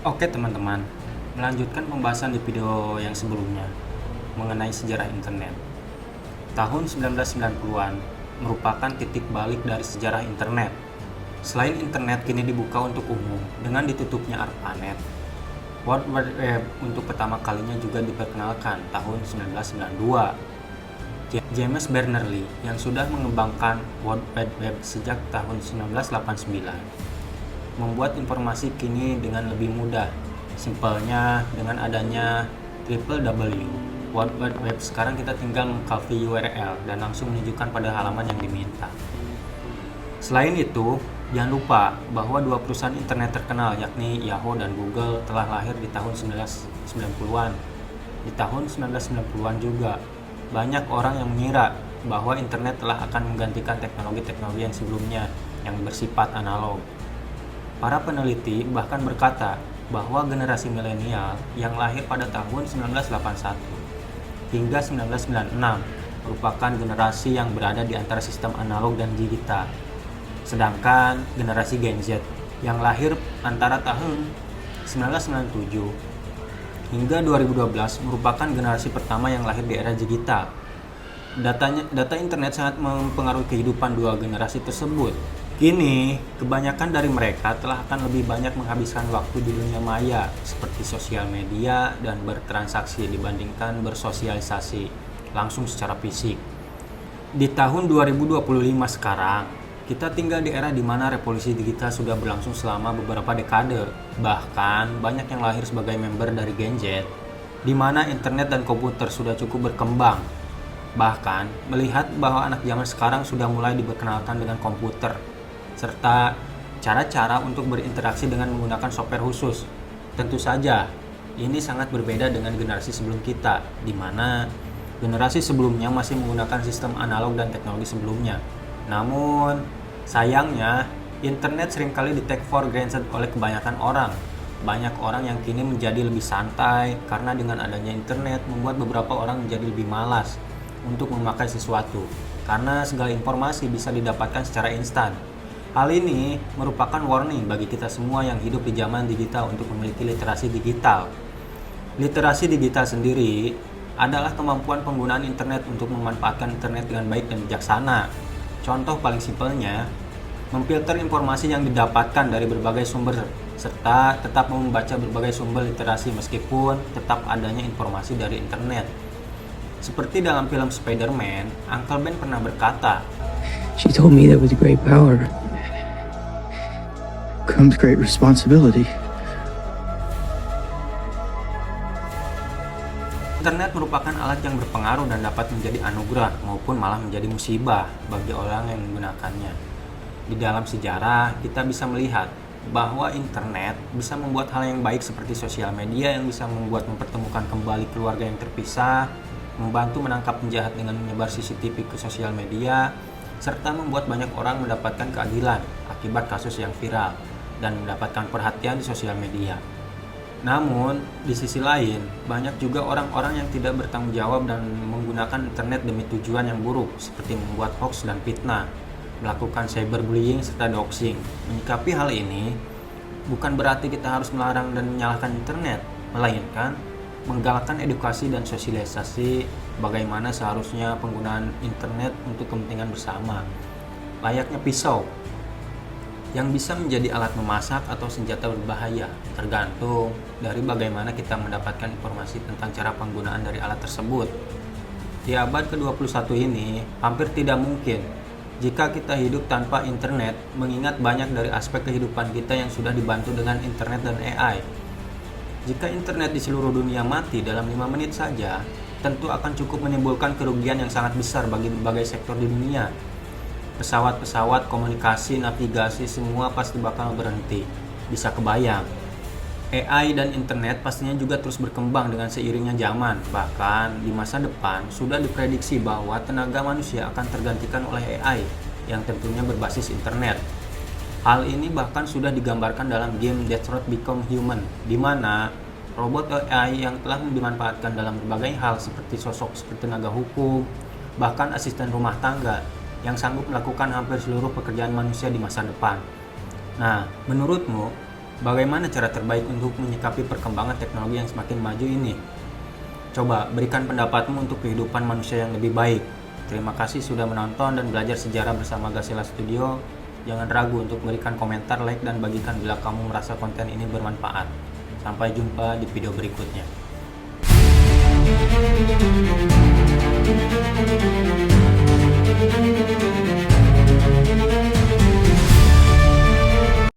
Oke teman-teman, melanjutkan pembahasan di video yang sebelumnya mengenai sejarah internet. Tahun 1990-an merupakan titik balik dari sejarah internet. Selain internet kini dibuka untuk umum dengan ditutupnya ARPANET, World Wide Web untuk pertama kalinya juga diperkenalkan tahun 1992. James Berners-Lee yang sudah mengembangkan World Wide Web sejak tahun 1989 membuat informasi kini dengan lebih mudah. Simpelnya dengan adanya www World Wide Web, sekarang kita tinggal mengcopy URL dan langsung menunjukkan pada halaman yang diminta. Selain itu, jangan lupa bahwa dua perusahaan internet terkenal yakni Yahoo dan Google telah lahir di tahun 1990-an. Di tahun 1990-an juga, banyak orang yang mengira bahwa internet telah akan menggantikan teknologi-teknologi yang sebelumnya yang bersifat analog. Para peneliti bahkan berkata bahwa generasi milenial yang lahir pada tahun 1981 hingga 1996 merupakan generasi yang berada di antara sistem analog dan digital. Sedangkan generasi Gen Z yang lahir antara tahun 1997 hingga 2012 merupakan generasi pertama yang lahir di era digital. Data internet sangat mempengaruhi kehidupan dua generasi tersebut. Kini, kebanyakan dari mereka telah akan lebih banyak menghabiskan waktu di dunia maya seperti sosial media dan bertransaksi dibandingkan bersosialisasi langsung secara fisik. Di tahun 2025 sekarang, kita tinggal di era di mana revolusi digital sudah berlangsung selama beberapa dekade. Bahkan, banyak yang lahir sebagai member dari Gen Z, di mana internet dan komputer sudah cukup berkembang. Bahkan, melihat bahwa anak zaman sekarang sudah mulai diperkenalkan dengan komputer, serta cara-cara untuk berinteraksi dengan menggunakan software khusus. Tentu saja, ini sangat berbeda dengan generasi sebelum kita, di mana generasi sebelumnya masih menggunakan sistem analog dan teknologi sebelumnya. Namun, sayangnya, internet seringkali di-take for granted oleh kebanyakan orang. Banyak orang yang kini menjadi lebih santai karena dengan adanya internet membuat beberapa orang menjadi lebih malas untuk memakai sesuatu, karena segala informasi bisa didapatkan secara instan. Hal ini merupakan warning bagi kita semua yang hidup di zaman digital untuk memiliki literasi digital. Literasi digital sendiri adalah kemampuan penggunaan internet untuk memanfaatkan internet dengan baik dan bijaksana. Contoh paling simpelnya, memfilter informasi yang didapatkan dari berbagai sumber, serta tetap membaca berbagai sumber literasi meskipun tetap adanya informasi dari internet. Seperti dalam film Spider-Man, Uncle Ben pernah berkata, She told me that with great power comes great responsibility. internet merupakan alat yang berpengaruh dan dapat menjadi anugerah maupun malah menjadi musibah bagi orang yang menggunakannya. Di dalam sejarah, kita bisa melihat bahwa internet bisa membuat hal yang baik seperti sosial media yang bisa mempertemukan kembali keluarga yang terpisah, membantu menangkap penjahat dengan menyebar CCTV ke sosial media, serta membuat banyak orang mendapatkan keadilan akibat kasus yang viral dan mendapatkan perhatian di sosial media. Namun, di sisi lain, banyak juga orang-orang yang tidak bertanggung jawab dan menggunakan internet demi tujuan yang buruk, seperti membuat hoax dan fitnah, melakukan cyberbullying serta doxing. Menyikapi hal ini, bukan berarti kita harus melarang dan menyalahkan internet, melainkan menggalakkan edukasi dan sosialisasi bagaimana seharusnya penggunaan internet untuk kepentingan bersama. Layaknya pisau yang bisa menjadi alat memasak atau senjata berbahaya, tergantung dari bagaimana kita mendapatkan informasi tentang cara penggunaan dari alat tersebut. Di abad ke-21 ini, hampir tidak mungkin jika kita hidup tanpa internet, mengingat banyak dari aspek kehidupan kita yang sudah dibantu dengan internet dan AI. Jika internet di seluruh dunia mati dalam 5 menit saja, tentu akan cukup menimbulkan kerugian yang sangat besar bagi berbagai sektor di dunia. Pesawat-pesawat, komunikasi, navigasi, semua pasti bakal berhenti. Bisa kebayang. AI dan internet pastinya juga terus berkembang dengan seiringnya zaman. Bahkan di masa depan sudah diprediksi bahwa tenaga manusia akan tergantikan oleh AI yang tentunya berbasis internet. Hal ini bahkan sudah digambarkan dalam game Detroit Become Human, di mana robot AI yang telah dimanfaatkan dalam berbagai hal seperti sosok seperti tenaga hukum, bahkan asisten rumah tangga yang sanggup melakukan hampir seluruh pekerjaan manusia di masa depan. Nah, menurutmu, Bagaimana cara terbaik untuk menyikapi perkembangan teknologi yang semakin maju ini? Coba berikan pendapatmu untuk kehidupan manusia yang lebih baik. Terima kasih sudah menonton dan belajar sejarah bersama Gasela Studio. Jangan ragu untuk berikan komentar, like, dan bagikan bila kamu merasa konten ini bermanfaat. Sampai jumpa di video berikutnya.